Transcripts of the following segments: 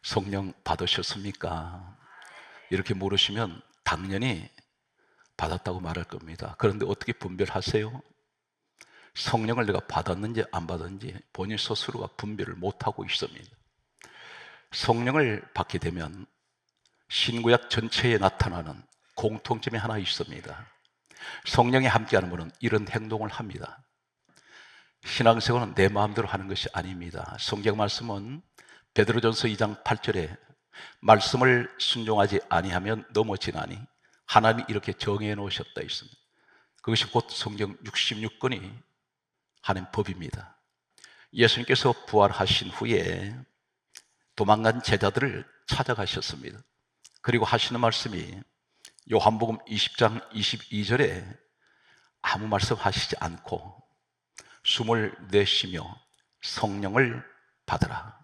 성령 받으셨습니까? 이렇게 물으시면 당연히 받았다고 말할 겁니다. 그런데 어떻게 분별하세요? 성령을 내가 받았는지 안 받았는지 본인 스스로가 분별을 못하고 있습니다. 성령을 받게 되면 신구약 전체에 나타나는 공통점이 하나 있습니다. 성령이 함께하는 분은 이런 행동을 합니다. 신앙생활은 내 마음대로 하는 것이 아닙니다. 성경 말씀은 베드로전서 2장 8절에 말씀을 순종하지 아니하면 넘어지나니 하나님이 이렇게 정해 놓으셨다 있습니다. 그것이 곧 성경 66권이 하는 법입니다. 예수님께서 부활하신 후에 도망간 제자들을 찾아가셨습니다. 그리고 하시는 말씀이 요한복음 20장 22절에 아무 말씀 하시지 않고 숨을 내쉬며 성령을 받으라,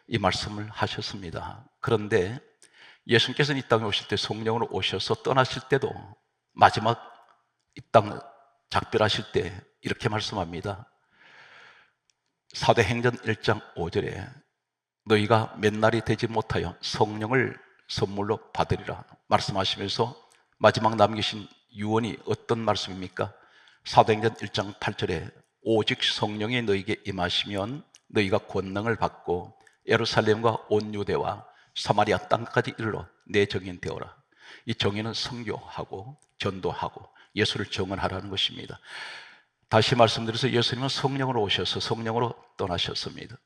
이 말씀을 하셨습니다. 그런데 예수님께서는 이 땅에 오실 때 성령으로 오셔서 떠나실 때도 마지막 이 땅 작별하실 때 이렇게 말씀합니다. 사도행전 1장 5절에 너희가 몇 날이 되지 못하여 성령을 선물로 받으리라 말씀하시면서 마지막 남기신 유언이 어떤 말씀입니까? 사도행전 1장 8절에 오직 성령이 너희에게 임하시면 너희가 권능을 받고 예루살렘과 온 유대와 사마리아 땅까지 이르러 내 증인 되어라. 이 증인은 선교하고 전도하고 예수를 증언하라는 것입니다. 다시 말씀드려서 예수님은 성령으로 오셔서 성령으로 떠나셨습니다.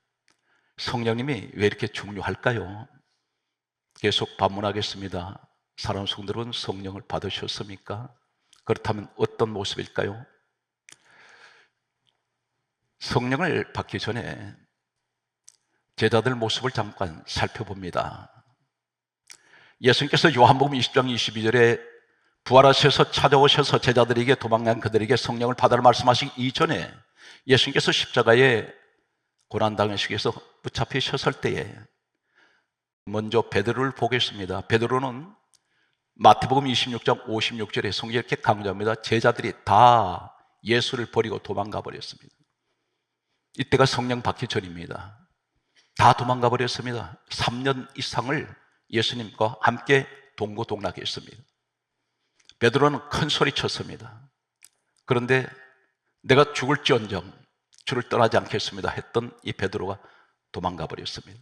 성령님이 왜 이렇게 중요할까요? 계속 반문하겠습니다. 사랑하는 성도들은 성령을 받으셨습니까? 그렇다면 어떤 모습일까요? 성령을 받기 전에 제자들 모습을 잠깐 살펴봅니다. 예수님께서 요한복음 20장 22절에 부활하셔서 찾아오셔서 제자들에게 도망간 그들에게 성령을 받으라 말씀하시기 이전에 예수님께서 십자가에 고난당하시기 위해서 붙잡히셨을 때에 먼저 베드로를 보겠습니다. 베드로는 마태복음 26장 56절에 성경에 이렇게 강조합니다. 제자들이 다 예수를 버리고 도망가 버렸습니다. 이때가 성령 받기 전입니다. 다 도망가 버렸습니다. 3년 이상을 예수님과 함께 동고동락했습니다. 베드로는 큰 소리 쳤습니다. 그런데 내가 죽을지언정 주를 떠나지 않겠습니다 했던 이 베드로가 도망가 버렸습니다.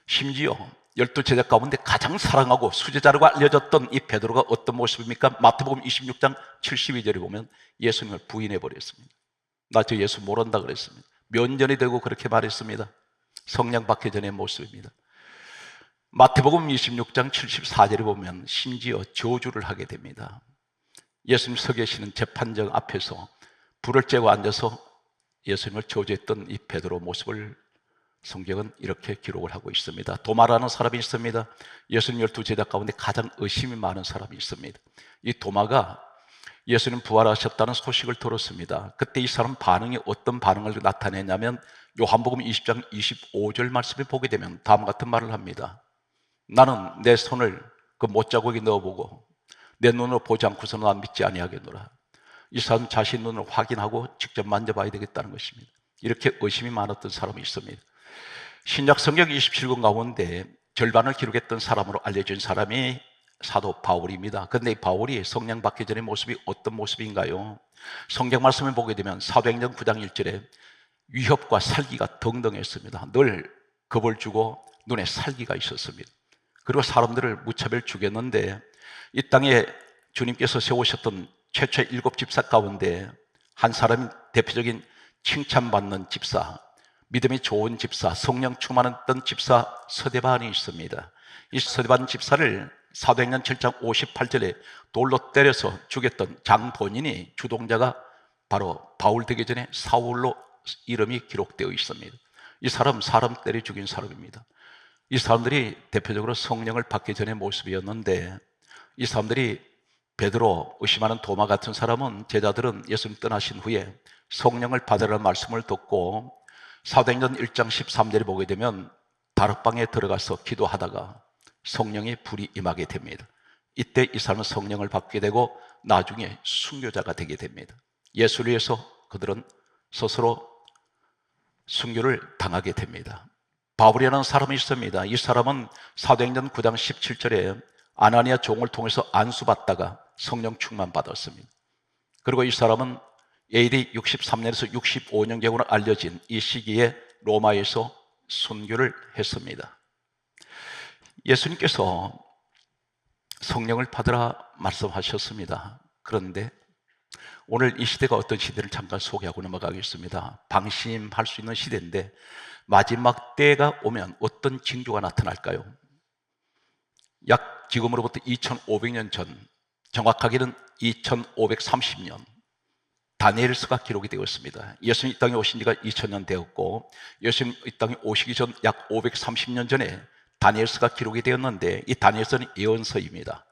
심지어 12제자 가운데 가장 사랑하고 수제자라고 알려졌던 이 베드로가 어떤 모습입니까? 마태복음 26장 72절에 보면 예수님을 부인해 버렸습니다. 나 저 예수 모른다 그랬습니다. 면전이 되고 그렇게 말했습니다. 성령 받기 전의 모습입니다. 마태복음 26장 74절에 보면 심지어 저주를 하게 됩니다. 예수님 서 계시는 재판정 앞에서 불을 쬐고 앉아서 예수님을 저주했던 이 베드로 모습을 성경은 이렇게 기록을 하고 있습니다. 도마라는 사람이 있습니다. 예수님 12제자 가운데 가장 의심이 많은 사람이 있습니다. 이 도마가 예수님 부활하셨다는 소식을 들었습니다. 그때 이 사람 반응이 어떤 반응을 나타내냐면 요한복음 20장 25절 말씀을 보게 되면 다음과 같은 말을 합니다. 나는 내 손을 그 못자국에 넣어보고 내 눈으로 보지 않고서는 난 믿지 아니하겠노라. 이 사람 자신 눈을 확인하고 직접 만져봐야 되겠다는 것입니다. 이렇게 의심이 많았던 사람이 있습니다. 신약 성경 27권 가운데 절반을 기록했던 사람으로 알려진 사람이 사도 바울입니다. 그런데 이 바울이 성령 받기 전의 모습이 어떤 모습인가요? 성경 말씀을 보게 되면 사도행전 9장 1절에 위협과 살기가 등등했습니다. 늘 겁을 주고 눈에 살기가 있었습니다. 그리고 사람들을 무차별 죽였는데 이 땅에 주님께서 세우셨던 최초의 7집사 가운데 한 사람이 대표적인 칭찬받는 집사, 믿음이 좋은 집사, 성령 충만했던 집사 서대반이 있습니다. 이 서대반 집사를 사도행전 7장 58절에 돌로 때려서 죽였던 장본인이 주동자가 바로 바울 되기 전에 사울로 이름이 기록되어 있습니다. 이 사람 때려 죽인 사람입니다. 이 사람들이 대표적으로 성령을 받기 전의 모습이었는데 이 사람들이 베드로, 의심하는 도마 같은 사람은 제자들은 예수님 떠나신 후에 성령을 받으라는 말씀을 듣고 사도행전 1장 13절에 보게 되면 다락방에 들어가서 기도하다가 성령의 불이 임하게 됩니다. 이때 이 사람은 성령을 받게 되고 나중에 순교자가 되게 됩니다. 예수를 위해서 그들은 스스로 순교를 당하게 됩니다. 바울이라는 사람이 있습니다. 이 사람은 사도행전 9장 17절에 아나니아 종을 통해서 안수받다가 성령 충만 받았습니다. 그리고 이 사람은 AD 63년에서 65년경으로 알려진 이 시기에 로마에서 순교를 했습니다. 예수님께서 성령을 받으라 말씀하셨습니다. 그런데 오늘 이 시대가 어떤 시대를 잠깐 소개하고 넘어가겠습니다. 방심할 수 있는 시대인데 마지막 때가 오면 어떤 징조가 나타날까요? 약 지금으로부터 2500년 전, 정확하게는 2530년 다니엘서가 기록이 되었습니다. 예수님 이 땅에 오신 지가 2000년 되었고 예수님 이 땅에 오시기 전 약 530년 전에 다니엘서가 기록이 되었는데 이 다니엘서는 예언서입니다.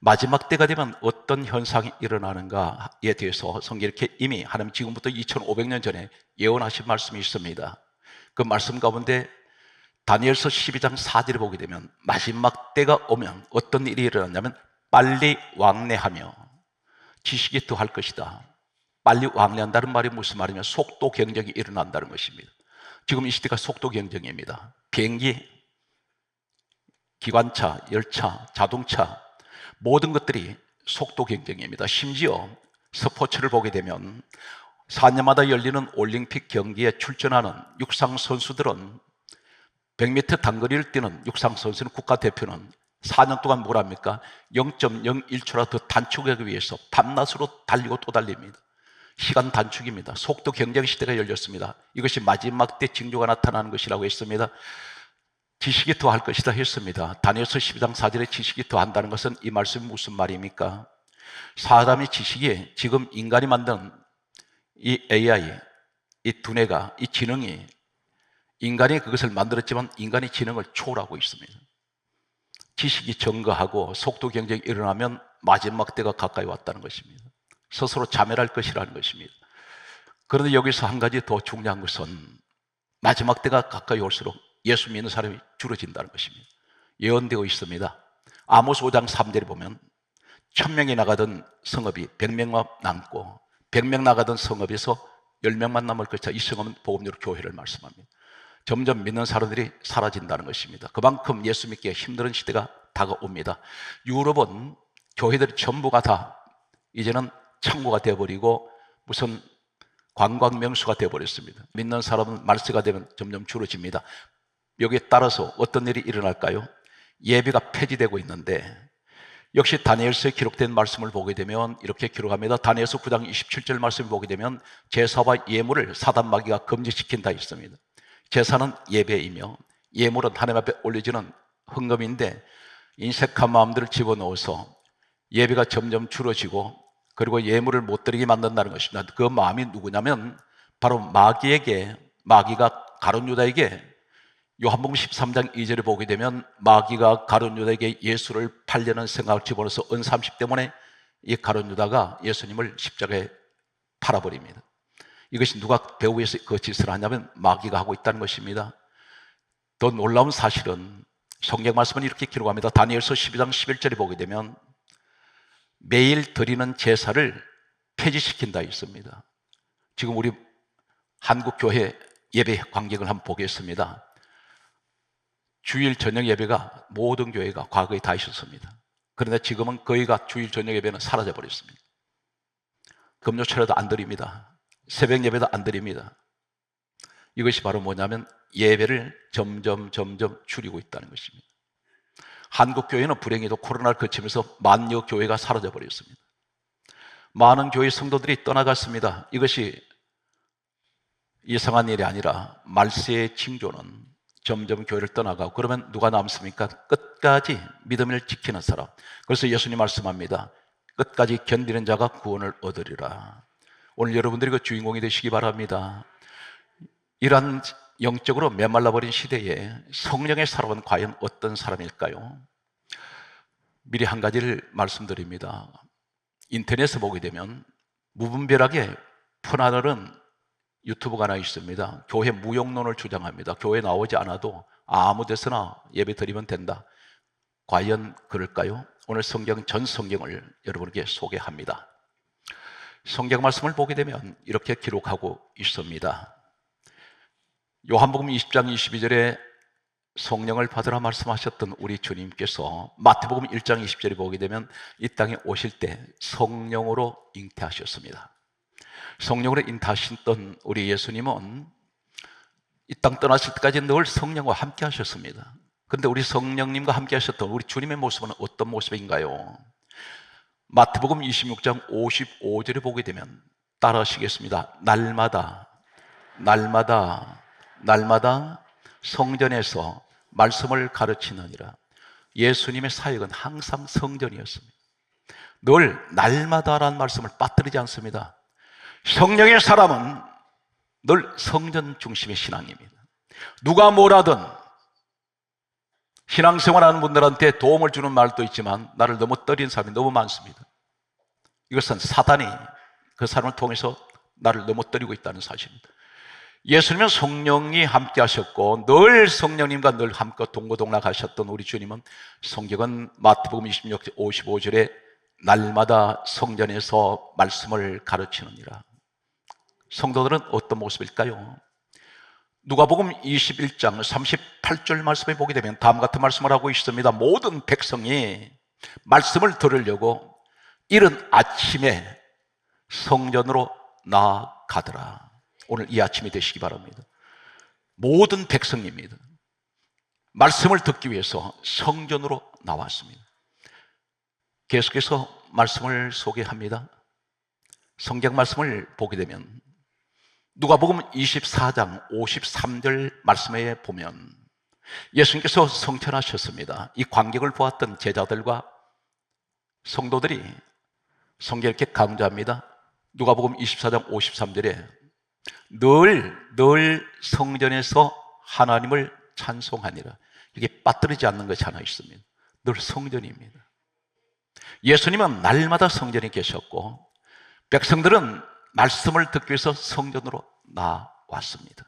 마지막 때가 되면 어떤 현상이 일어나는가에 대해서 성경에 이렇게 이미 하나님 지금부터 2500년 전에 예언하신 말씀이 있습니다. 그 말씀 가운데 다니엘서 12장 4절을 보게 되면 마지막 때가 오면 어떤 일이 일어나냐면 빨리 왕래하며 지식이 더할 것이다. 빨리 왕래한다는 말이 무슨 말이냐면 속도 경쟁이 일어난다는 것입니다. 지금 이 시대가 속도 경쟁입니다. 비행기, 기관차, 열차, 자동차 모든 것들이 속도 경쟁입니다. 심지어 스포츠를 보게 되면 4년마다 열리는 올림픽 경기에 출전하는 육상 선수들은 100m 단거리를 뛰는 육상 선수는 국가대표는 4년 동안 뭘 합니까? 0.01초라 더 단축하기 위해서 밤낮으로 달리고 또 달립니다. 시간 단축입니다. 속도 경쟁 시대가 열렸습니다. 이것이 마지막 때 징조가 나타나는 것이라고 했습니다. 지식이 더할 것이다 했습니다. 다니엘서 12장 4절에 지식이 더한다는 것은 이 말씀이 무슨 말입니까? 사람의 지식이 지금 인간이 만든 이 AI, 이 두뇌가, 이 지능이 인간이 그것을 만들었지만 인간의 지능을 초월하고 있습니다. 지식이 증가하고 속도 경쟁이 일어나면 마지막 때가 가까이 왔다는 것입니다. 스스로 자멸할 것이라는 것입니다. 그런데 여기서 한 가지 더 중요한 것은 마지막 때가 가까이 올수록 예수 믿는 사람이 줄어진다는 것입니다. 예언되어 있습니다. 아모스 5장 3절에 보면 1000명이 나가던 성읍이 100명만 남고 100명 나가던 성읍에서 10명만 남을 것이다. 이 성읍은 복음으로 교회를 말씀합니다. 점점 믿는 사람들이 사라진다는 것입니다. 그만큼 예수 믿기에 힘든 시대가 다가옵니다. 유럽은 교회들이 전부가 다 이제는 창고가 되어버리고 무슨 관광 명소가 되어버렸습니다. 믿는 사람은 말세가 되면 점점 줄어집니다. 여기에 따라서 어떤 일이 일어날까요? 예배가 폐지되고 있는데 역시 다니엘서에 기록된 말씀을 보게 되면 이렇게 기록합니다. 다니엘서 9장 27절 말씀을 보게 되면 제사와 예물을 사단 마귀가 금지시킨다 있습니다. 제사는 예배이며 예물은 하나님 앞에 올려지는 헌금인데 인색한 마음들을 집어넣어서 예배가 점점 줄어지고 그리고 예물을 못 드리게 만든다는 것입니다. 그 마음이 누구냐면 바로 마귀가 가룟 유다에게 요한복음 13장 2절에 보게 되면 마귀가 가룟 유다에게 예수를 팔려는 생각을 집어넣어서 은삼십 때문에 이 가룟 유다가 예수님을 십자가에 팔아버립니다. 이것이 누가 배후에서 그 짓을 하냐면 마귀가 하고 있다는 것입니다. 더 놀라운 사실은 성경 말씀은 이렇게 기록합니다. 다니엘서 12장 11절에 보게 되면 매일 드리는 제사를 폐지시킨다 있습니다. 지금 우리 한국교회 예배 관객을 한번 보겠습니다. 주일 저녁 예배가 모든 교회가 과거에 다 있었습니다. 그런데 지금은 거의가 주일 저녁 예배는 사라져 버렸습니다. 금요철에도 안 드립니다. 새벽 예배도 안 드립니다. 이것이 바로 뭐냐면 예배를 점점 줄이고 있다는 것입니다. 한국 교회는 불행히도 코로나를 거치면서 만여 교회가 사라져 버렸습니다. 많은 교회 성도들이 떠나갔습니다. 이것이 이상한 일이 아니라 말세의 징조는 점점 교회를 떠나가고 그러면 누가 남습니까? 끝까지 믿음을 지키는 사람. 그래서 예수님 말씀합니다. 끝까지 견디는 자가 구원을 얻으리라. 오늘 여러분들이 그 주인공이 되시기 바랍니다. 이러한 영적으로 메말라버린 시대에 성령의 사람은 과연 어떤 사람일까요? 미리 한 가지를 말씀드립니다. 인터넷에 보게 되면 무분별하게 퍼나르는 유튜브가 하나 있습니다. 교회 무용론을 주장합니다. 교회 나오지 않아도 아무 데서나 예배 드리면 된다. 과연 그럴까요? 오늘 성경 전 성경을 여러분에게 소개합니다. 성경 말씀을 보게 되면 이렇게 기록하고 있습니다. 요한복음 20장 22절에 성령을 받으라 말씀하셨던 우리 주님께서 마태복음 1장 20절에 보게 되면 이 땅에 오실 때 성령으로 잉태하셨습니다. 성령으로 잉태하셨던 우리 예수님은 이 땅 떠나실 때까지 늘 성령과 함께 하셨습니다. 그런데 우리 성령님과 함께 하셨던 우리 주님의 모습은 어떤 모습인가요? 마태복음 26장 55절에 보게 되면 따라하시겠습니다. 날마다 성전에서 말씀을 가르치느니라. 예수님의 사역은 항상 성전이었습니다. 늘 날마다라는 말씀을 빠뜨리지 않습니다. 성령의 사람은 늘 성전 중심의 신앙입니다. 누가 뭐라든 신앙생활하는 분들한테 도움을 주는 말도 있지만 나를 너무 떨리는 사람이 너무 많습니다. 이것은 사단이 그 사람을 통해서 나를 너무 떨리고 있다는 사실입니다. 예수님은 성령이 함께 하셨고 늘 성령님과 늘 함께 동고동락하셨던 우리 주님은 성경은 마태복음 26장 55절에 날마다 성전에서 말씀을 가르치느니라. 성도들은 어떤 모습일까요? 누가복음 21장 38절 말씀에 보게 되면 다음 같은 말씀을 하고 있습니다. 모든 백성이 말씀을 들으려고 이른 아침에 성전으로 나아가더라. 오늘 이 아침이 되시기 바랍니다. 모든 백성입니다. 말씀을 듣기 위해서 성전으로 나왔습니다. 계속해서 말씀을 소개합니다. 성경 말씀을 보게 되면 누가복음 24장 53절 말씀에 보면 예수님께서 성천하셨습니다. 이 광경을 보았던 제자들과 성도들이 성경을 이렇게 강조합니다. 누가복음 24장 53절에 늘 성전에서 하나님을 찬송하니라. 이게 빠뜨리지 않는 것이 하나 있습니다. 늘 성전입니다. 예수님은 날마다 성전에 계셨고 백성들은 말씀을 듣기 위해서 성전으로 나왔습니다.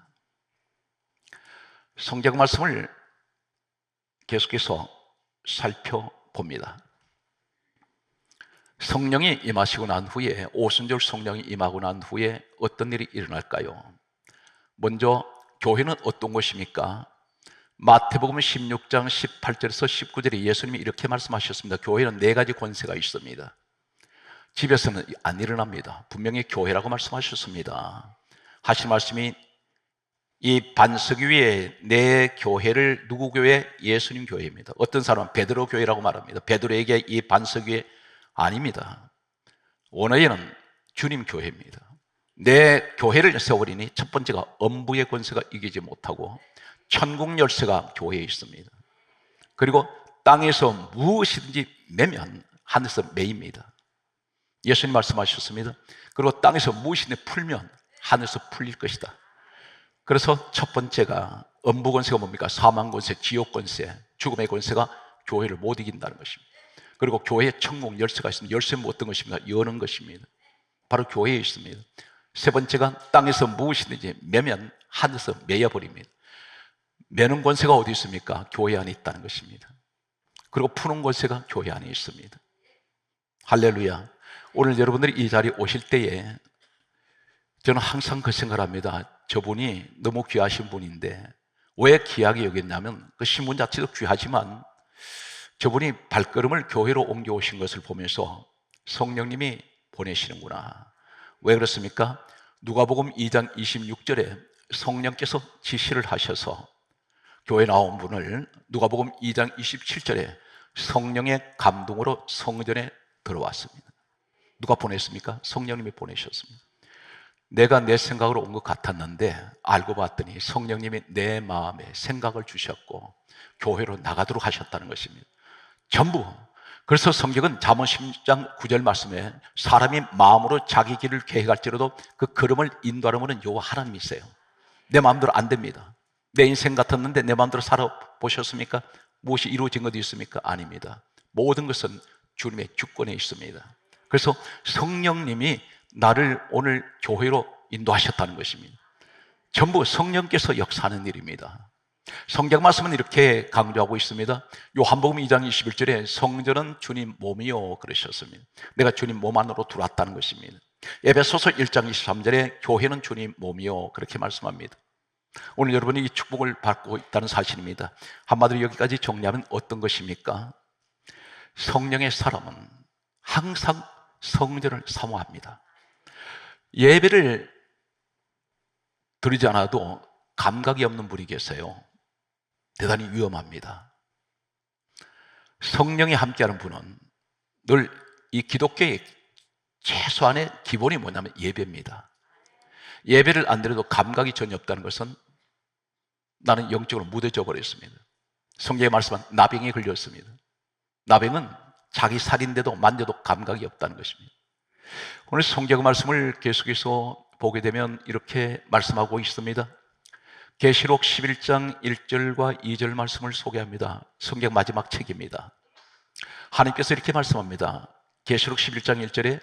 성경 말씀을 계속해서 살펴봅니다. 성령이 임하시고 난 후에 오순절 성령이 임하고 난 후에 어떤 일이 일어날까요? 먼저 교회는 어떤 것입니까? 마태복음 16장 18절에서 19절에 예수님이 이렇게 말씀하셨습니다. 교회는 4가지 권세가 있습니다. 집에서는 안 일어납니다. 분명히 교회라고 말씀하셨습니다. 하신 말씀이 이 반석 위에 내 교회를 누구 교회? 예수님 교회입니다. 어떤 사람은 베드로 교회라고 말합니다. 베드로에게 이 반석 위에 아닙니다. 원어에는 주님 교회입니다. 내 교회를 세우리니 첫 번째가 엄부의 권세가 이기지 못하고 천국 열쇠가 교회에 있습니다. 그리고 땅에서 무엇이든지 매면 하늘에서 매입니다. 예수님 말씀하셨습니다. 그리고 땅에서 무엇이든지 풀면 하늘에서 풀릴 것이다. 그래서 첫 번째가 엄부 권세가 뭡니까? 사망 권세, 지옥 권세, 죽음의 권세가 교회를 못 이긴다는 것입니다. 그리고 교회에 천국 열쇠가 있습니다. 열쇠는 어떤 것입니까? 여는 것입니다. 바로 교회에 있습니다. 세 번째가 땅에서 무엇이든지 매면 하늘에서 매여버립니다. 매는 권세가 어디 있습니까? 교회 안에 있다는 것입니다. 그리고 푸는 권세가 교회 안에 있습니다. 할렐루야. 오늘 여러분들이 이 자리에 오실 때에 저는 항상 그 생각을 합니다. 저분이 너무 귀하신 분인데 왜 귀하게 여겼냐면 그 신분 자체도 귀하지만 저분이 발걸음을 교회로 옮겨오신 것을 보면서 성령님이 보내시는구나. 왜 그렇습니까? 누가복음 2장 26절에 성령께서 지시를 하셔서 교회 나온 분을 누가복음 2장 27절에 성령의 감동으로 성전에 들어왔습니다. 누가 보냈습니까? 성령님이 보내셨습니다. 내가 내 생각으로 온 것 같았는데 알고 봤더니 성령님이 내 마음에 생각을 주셨고 교회로 나가도록 하셨다는 것입니다. 전부. 그래서 성경은 잠언 10장 9절 말씀에 사람이 마음으로 자기 길을 계획할지라도 그 걸음을 인도하는 분은 여호와 하나님이세요. 내 마음대로 안 됩니다. 내 인생 같았는데 내 마음대로 살아보셨습니까? 무엇이 이루어진 것이 있습니까? 아닙니다. 모든 것은 주님의 주권에 있습니다. 그래서 성령님이 나를 오늘 교회로 인도하셨다는 것입니다. 전부 성령께서 역사하는 일입니다. 성경 말씀은 이렇게 강조하고 있습니다. 요한복음 2장 21절에 성전은 주님 몸이요 그러셨습니다. 내가 주님 몸 안으로 들어왔다는 것입니다. 에베소서 1장 23절에 교회는 주님 몸이요 그렇게 말씀합니다. 오늘 여러분이 이 축복을 받고 있다는 사실입니다. 한마디로 여기까지 정리하면 어떤 것입니까? 성령의 사람은 항상 성전을 사모합니다. 예배를 드리지 않아도 감각이 없는 분이 계세요. 대단히 위험합니다. 성령이 함께하는 분은 늘 이 기독교의 최소한의 기본이 뭐냐면 예배입니다. 예배를 안 드려도 감각이 전혀 없다는 것은 나는 영적으로 무뎌져 버렸습니다. 성경에 말씀한 나병에 걸렸습니다. 나병은 자기 살인데도 만져도 감각이 없다는 것입니다. 오늘 성경 말씀을 계속해서 보게 되면 이렇게 말씀하고 있습니다. 계시록 11장 1절과 2절 말씀을 소개합니다. 성경 마지막 책입니다. 하나님께서 이렇게 말씀합니다. 계시록 11장 1절에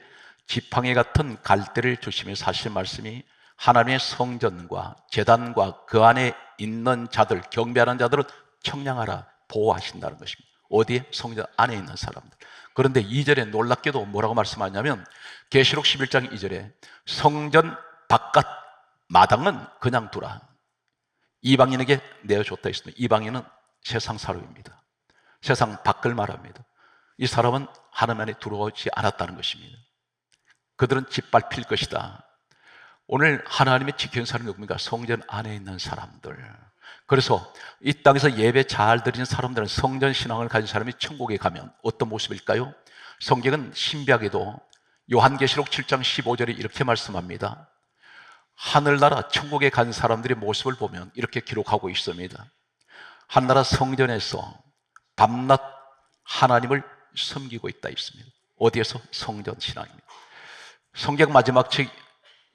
지팡이 같은 갈대를 주시면서 하신 말씀이 하나님의 성전과 제단과 그 안에 있는 자들, 경배하는 자들은 청량하라, 보호하신다는 것입니다. 어디에? 성전 안에 있는 사람들. 그런데 2절에 놀랍게도 뭐라고 말씀하냐면 계시록 11장 2절에 성전 바깥 마당은 그냥 두라, 이방인에게 내어줬다 했습니다. 이방인은 세상 사람입니다. 세상 밖을 말합니다. 이 사람은 하나님 안에 들어오지 않았다는 것입니다. 그들은 짓밟힐 것이다. 오늘 하나님의 지키는 사람이 누굽니까? 성전 안에 있는 사람들. 그래서 이 땅에서 예배 잘 드리는 사람들은 성전 신앙을 가진 사람이 천국에 가면 어떤 모습일까요? 성경은 신비하게도 요한계시록 7장 15절에 이렇게 말씀합니다. 하늘나라 천국에 간 사람들의 모습을 보면 이렇게 기록하고 있습니다. 하늘나라 성전에서 밤낮 하나님을 섬기고 있다 있습니다. 어디에서? 성전 신앙입니다. 성경 마지막 책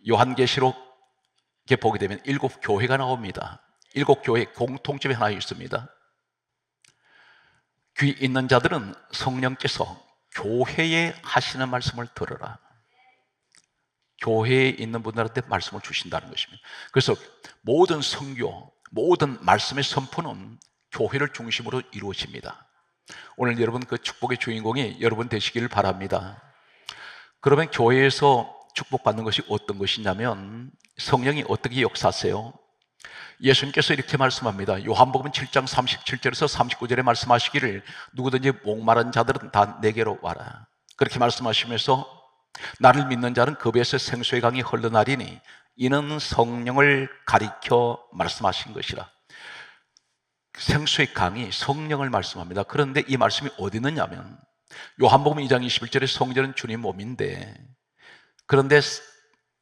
요한계시록에 보게 되면 7교회가 나옵니다. 7교회 공통점이 하나 있습니다. 귀 있는 자들은 성령께서 교회에 하시는 말씀을 들어라. 교회에 있는 분들한테 말씀을 주신다는 것입니다. 그래서 모든 선교, 모든 말씀의 선포는 교회를 중심으로 이루어집니다. 오늘 여러분 그 축복의 주인공이 여러분 되시기를 바랍니다. 그러면 교회에서 축복받는 것이 어떤 것이냐면 성령이 어떻게 역사하세요? 예수님께서 이렇게 말씀합니다. 요한복음 7장 37절에서 39절에 말씀하시기를 누구든지 목마른 자들은 다 내게로 와라. 그렇게 말씀하시면서 나를 믿는 자는 그 배에서 생수의 강이 흘러나리니 이는 성령을 가리켜 말씀하신 것이라. 생수의 강이 성령을 말씀합니다. 그런데 이 말씀이 어디 있느냐면 요한복음 2장 21절에 성전은 주님 몸인데, 그런데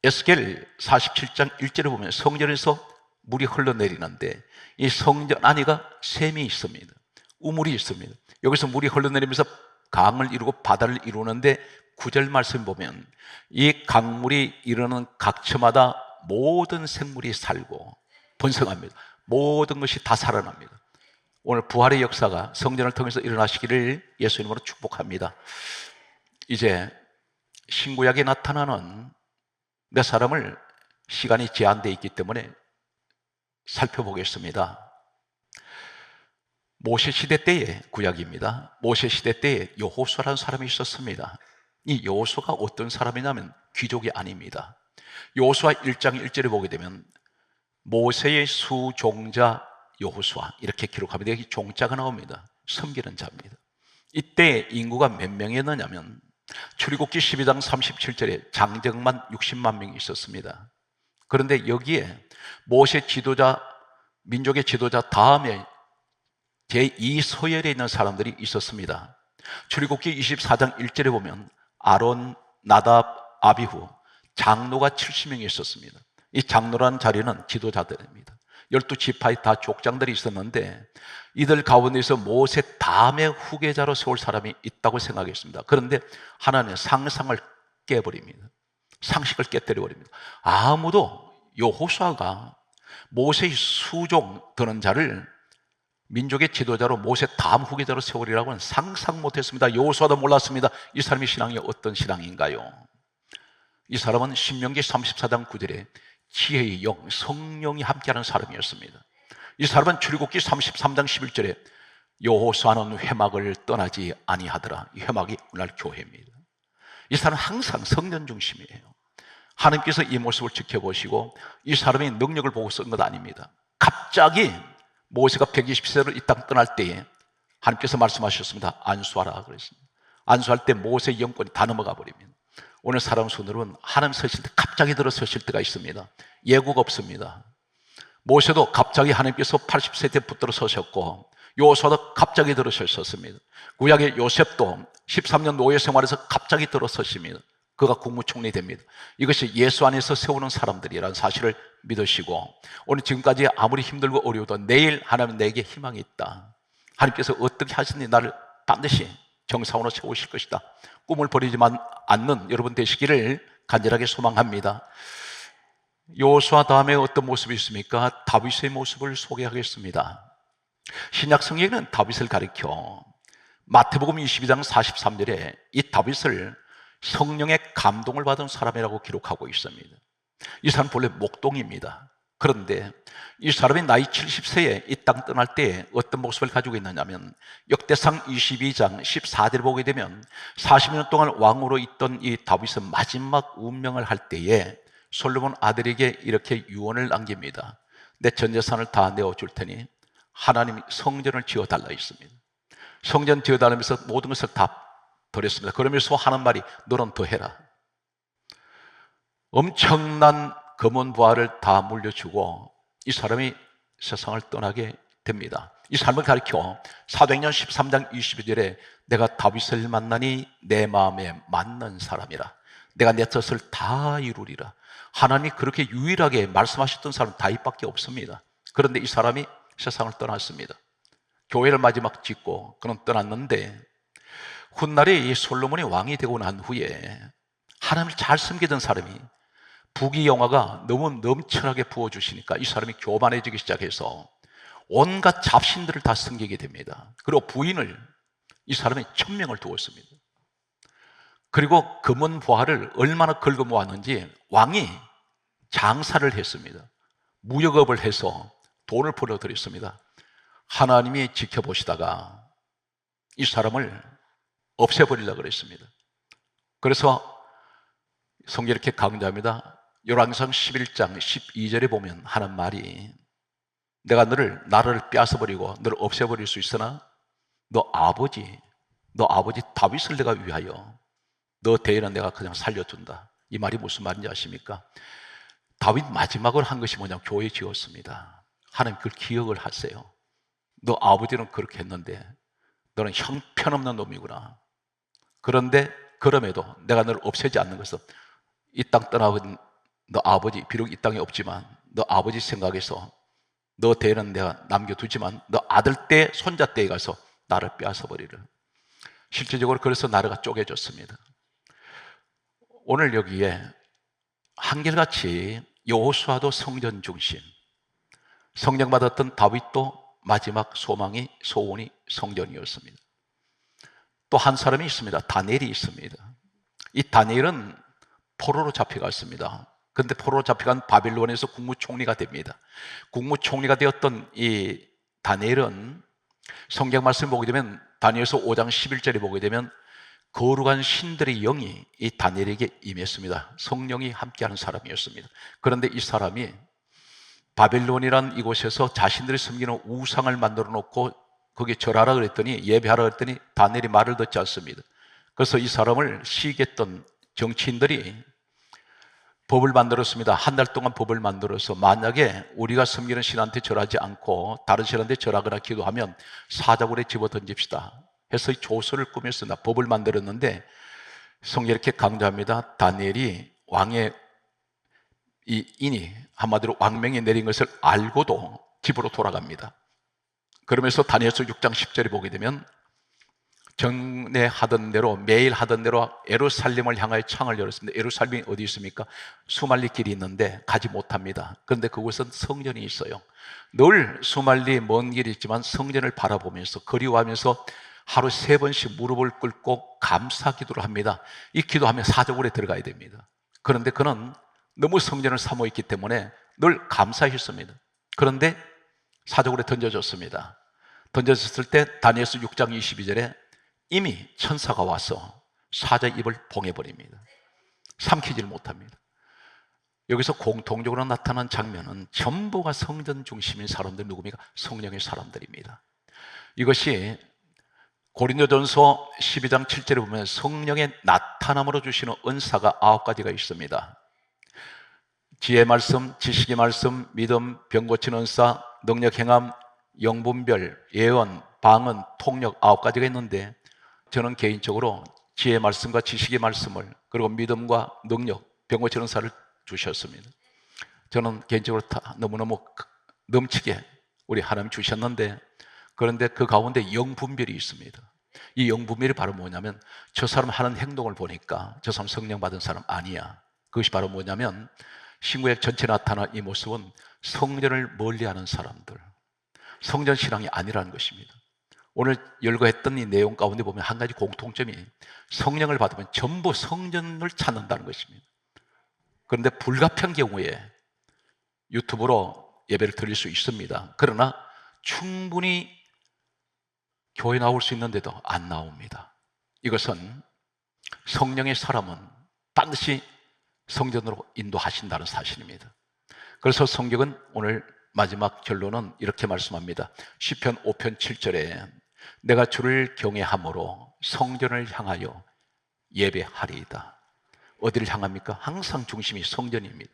에스겔 47장 1절에 보면 성전에서 물이 흘러내리는데 이 성전 안에가 샘이 있습니다. 우물이 있습니다. 여기서 물이 흘러내리면서 강을 이루고 바다를 이루는데 9절 말씀 보면 이 강물이 이르는 각처마다 모든 생물이 살고 번성합니다. 모든 것이 다 살아납니다. 오늘 부활의 역사가 성전을 통해서 일어나시기를 예수님으로 축복합니다. 이제 신구약에 나타나는 몇 사람을 시간이 제한되어 있기 때문에 살펴보겠습니다. 모세 시대 때의 구약입니다. 모세 시대 때에 여호수아라는 사람이 있었습니다. 이 여호수아가 어떤 사람이냐면 귀족이 아닙니다. 여호수아 1장 1절에 보게 되면 모세의 수종자 여호수아 이렇게 기록합니다. 여기 종자가 나옵니다. 섬기는 자입니다. 이때 인구가 몇 명이었느냐면 출애굽기 12장 37절에 장정만 60만 명이 있었습니다. 그런데 여기에 모세 지도자, 민족의 지도자 다음에 제2서열에 있는 사람들이 있었습니다. 출애굽기 24장 1절에 보면 아론, 나답, 아비후 장로가 70명이 있었습니다. 이 장로라는 자리는 지도자들입니다. 12지파의 다 족장들이 있었는데 이들 가운데서 모세 다음에 후계자로 세울 사람이 있다고 생각했습니다. 그런데 하나님은 상상을 깨버립니다. 상식을 깨뜨려버립니다. 아무도 여호수아가 모세의 수종 드는 자를 민족의 지도자로 모세 다음 후계자로 세우리라고는 상상 못했습니다. 여호수아도 몰랐습니다. 이 사람의 신앙이 어떤 신앙인가요? 이 사람은 신명기 34장 9절에 지혜의 영, 성령이 함께하는 사람이었습니다. 이 사람은 출애굽기 33장 11절에 여호수아는 회막을 떠나지 아니하더라. 이 회막이 오늘날 교회입니다. 이 사람은 항상 성전 중심이에요. 하나님께서 이 모습을 지켜보시고 이 사람의 능력을 보고 쓴 것 아닙니다. 갑자기 모세가 120세로 이 땅 떠날 때에 하나님께서 말씀하셨습니다. 안수하라 그랬습니다. 안수할 때 모세의 영권이 다 넘어가 버립니다. 오늘 사람 손으로는 하나님 서실 때 갑자기 들어서실 때가 있습니다. 예고가 없습니다. 모세도 갑자기 하나님께서 80세 때 붙들어 서셨고, 요호수아도 갑자기 들어서셨습니다. 구약의 요셉도 13년 노예 생활에서 갑자기 들어서십니다. 그가 국무총리 됩니다. 이것이 예수 안에서 세우는 사람들이라는 사실을 믿으시고, 오늘 지금까지 아무리 힘들고 어려워도 내일 하나님 내게 희망이 있다, 하나님께서 어떻게 하시니 나를 반드시 정상으로 세우실 것이다, 꿈을 버리지만 않는 여러분 되시기를 간절하게 소망합니다. 여호수아 다음에 어떤 모습이 있습니까? 다윗의 모습을 소개하겠습니다. 신약 성경에는 다윗을 가리켜 마태복음 22장 43절에 이 다윗을 성령의 감동을 받은 사람이라고 기록하고 있습니다. 이 사람 본래 목동입니다. 그런데 이 사람이 나이 70세에 이 땅 떠날 때 어떤 모습을 가지고 있느냐면, 역대상 22장 14절을 보게 되면 40년 동안 왕으로 있던 이 다윗은 마지막 운명을 할 때에 솔로몬 아들에게 이렇게 유언을 남깁니다. 내 전 재산을 다 내어줄 테니 하나님이 성전을 지어달라 했습니다. 성전 지어달라면서 모든 것을 다 버렸습니다. 그러면서 하는 말이 너는 더 해라. 엄청난 금원부하를 다 물려주고 이 사람이 세상을 떠나게 됩니다. 이 삶을 가리켜 사도행전 13장 22절에 내가 다윗을 만나니 내 마음에 맞는 사람이라, 내가 내 뜻을 다 이루리라. 하나님이 그렇게 유일하게 말씀하셨던 사람은 다윗밖에 없습니다. 그런데 이 사람이 세상을 떠났습니다. 교회를 마지막 짓고 그는 떠났는데, 훗날에 이 솔로몬이 왕이 되고 난 후에 하나님을 잘 섬기던 사람이 부귀영화가 너무 넘쳐나게 부어주시니까 이 사람이 교만해지기 시작해서 온갖 잡신들을 다 섬기게 됩니다. 그리고 부인을 이 사람이 1000명을 두었습니다. 그리고 금은보화를 얼마나 긁어 모았는지 왕이 장사를 했습니다. 무역업을 해서 돈을 벌어들였습니다. 하나님이 지켜보시다가 이 사람을 없애버리려고 그랬습니다. 그래서 성경이 이렇게 강조합니다. 열왕기상 11장 12절에 보면 하는 말이, 내가 나를 빼앗아버리고 너를 없애버릴 수 있으나 너 아버지 다윗을 내가 위하여 너 대에는 내가 그냥 살려준다. 이 말이 무슨 말인지 아십니까? 다윗 마지막으로 한 것이 뭐냐면 교회 지었습니다. 하나님 그걸 기억을 하세요. 너 아버지는 그렇게 했는데 너는 형편없는 놈이구나. 그런데 그럼에도 내가 너를 없애지 않는 것은 이 땅 떠나본 너 아버지, 비록 이 땅에 없지만 너 아버지 생각해서 너 대에는 내가 남겨두지만 너 아들 때 손자 때에 가서 나를 빼앗아버리라. 실질적으로 그래서 나라가 쪼개졌습니다. 오늘 여기에 한결같이 여호수아도 성전 중심, 성령 받았던 다윗도 마지막 소원이 성전이었습니다. 또 한 사람이 있습니다. 다니엘이 있습니다. 이 다니엘은 포로로 잡혀갔습니다. 그런데 포로로 잡혀간 바빌론에서 국무총리가 됩니다. 국무총리가 되었던 이 다니엘은 성경 말씀 보게 되면 다니엘서 5장 11절에 보게 되면 거룩한 신들의 영이 이 다니엘에게 임했습니다. 성령이 함께하는 사람이었습니다. 그런데 이 사람이 바빌론이란 이곳에서 자신들이 섬기는 우상을 만들어 놓고 거기에 절하라 그랬더니, 예배하라 그랬더니 다니엘이 말을 듣지 않습니다. 그래서 이 사람을 시기했던 정치인들이 법을 만들었습니다. 한 달 동안 법을 만들어서 만약에 우리가 섬기는 신한테 절하지 않고 다른 신한테 절하거나 기도하면 사자굴에 집어 던집시다 해서 이 조서를 꾸몄습니다. 법을 만들었는데 성경이 이렇게 강조합니다. 다니엘이 왕의 이 인이 한마디로 왕명이 내린 것을 알고도 집으로 돌아갑니다. 그러면서 다니엘서 6장 10절에 보게 되면 전에 하던 대로, 매일 하던 대로 예루살렘을 향하여 창을 열었습니다. 예루살렘이 어디 있습니까? 수말리 길이 있는데 가지 못합니다. 그런데 그곳은 성전이 있어요. 늘 수말리 먼 길이 있지만 성전을 바라보면서 그리워하면서 하루 3번씩 무릎을 꿇고 감사 기도를 합니다. 이 기도하면 사자굴에 들어가야 됩니다. 그런데 그는 너무 성전을 사모했기 때문에 늘 감사했습니다. 그런데 사자굴에 던져졌습니다. 던져졌을 때 다니엘서 6장 22절에 이미 천사가 와서 사자 입을 봉해버립니다. 삼키질 못합니다. 여기서 공통적으로 나타난 장면은 전부가 성전 중심인 사람들 누굽니까? 성령의 사람들입니다. 이것이 고린도전서 12장 7절에 보면 성령의 나타남으로 주시는 은사가 9가지가 있습니다. 지혜의 말씀, 지식의 말씀, 믿음, 병 고치는 은사, 능력 행함, 영분별, 예언, 방언, 통역 9가지가 있는데 저는 개인적으로 지혜의 말씀과 지식의 말씀을 그리고 믿음과 능력, 병 고치는 은사를 주셨습니다. 저는 개인적으로 다 너무너무 넘치게 우리 하나님 주셨는데 그런데 그 가운데 영분별이 있습니다. 이 영분별이 바로 뭐냐면 저 사람 하는 행동을 보니까 저 사람 성령 받은 사람 아니야. 그것이 바로 뭐냐면 신구약 전체에 나타난 이 모습은 성전을 멀리하는 사람들, 성전 신앙이 아니라는 것입니다. 오늘 열거했던 이 내용 가운데 보면 한 가지 공통점이 성령을 받으면 전부 성전을 찾는다는 것입니다. 그런데 불가피한 경우에 유튜브로 예배를 드릴 수 있습니다. 그러나 충분히 교회 나올 수 있는데도 안 나옵니다. 이것은 성령의 사람은 반드시 성전으로 인도하신다는 사실입니다. 그래서 성경은 오늘 마지막 결론은 이렇게 말씀합니다. 시편 5편 7절에 내가 주를 경외함으로 성전을 향하여 예배하리이다. 어디를 향합니까? 항상 중심이 성전입니다.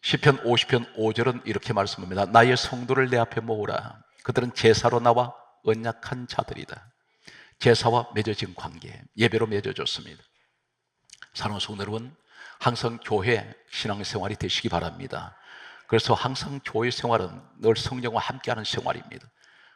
시편 50편 5절은 이렇게 말씀합니다. 나의 성도를 내 앞에 모으라. 그들은 제사로 나와 언약한 자들이다. 제사와 맺어진 관계, 예배로 맺어졌습니다. 사랑하는 성도 여러분, 항상 교회 신앙생활이 되시기 바랍니다. 그래서 항상 교회 생활은 늘 성령과 함께하는 생활입니다.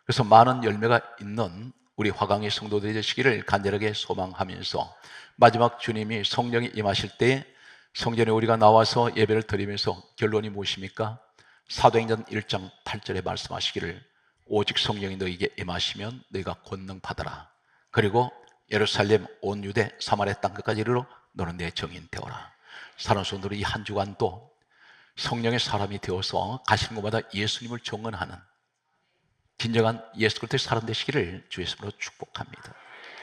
그래서 많은 열매가 있는 우리 화강의 성도들이 되시기를 간절하게 소망하면서 마지막 주님이 성령이 임하실 때 성전에 우리가 나와서 예배를 드리면서 결론이 무엇입니까? 사도행전 1장 8절에 말씀하시기를 오직 성령이 너에게 임하시면 너희가 권능 받아라. 그리고 예루살렘 온 유대 사마리아 땅 끝까지 이르러 너는 내 증인 되어라. 사랑하는 성도들, 이 한 주간도 성령의 사람이 되어서 가시는 곳마다 예수님을 증언하는 진정한 예수 그리스도의 사람 되시기를 주의 이름으로 축복합니다.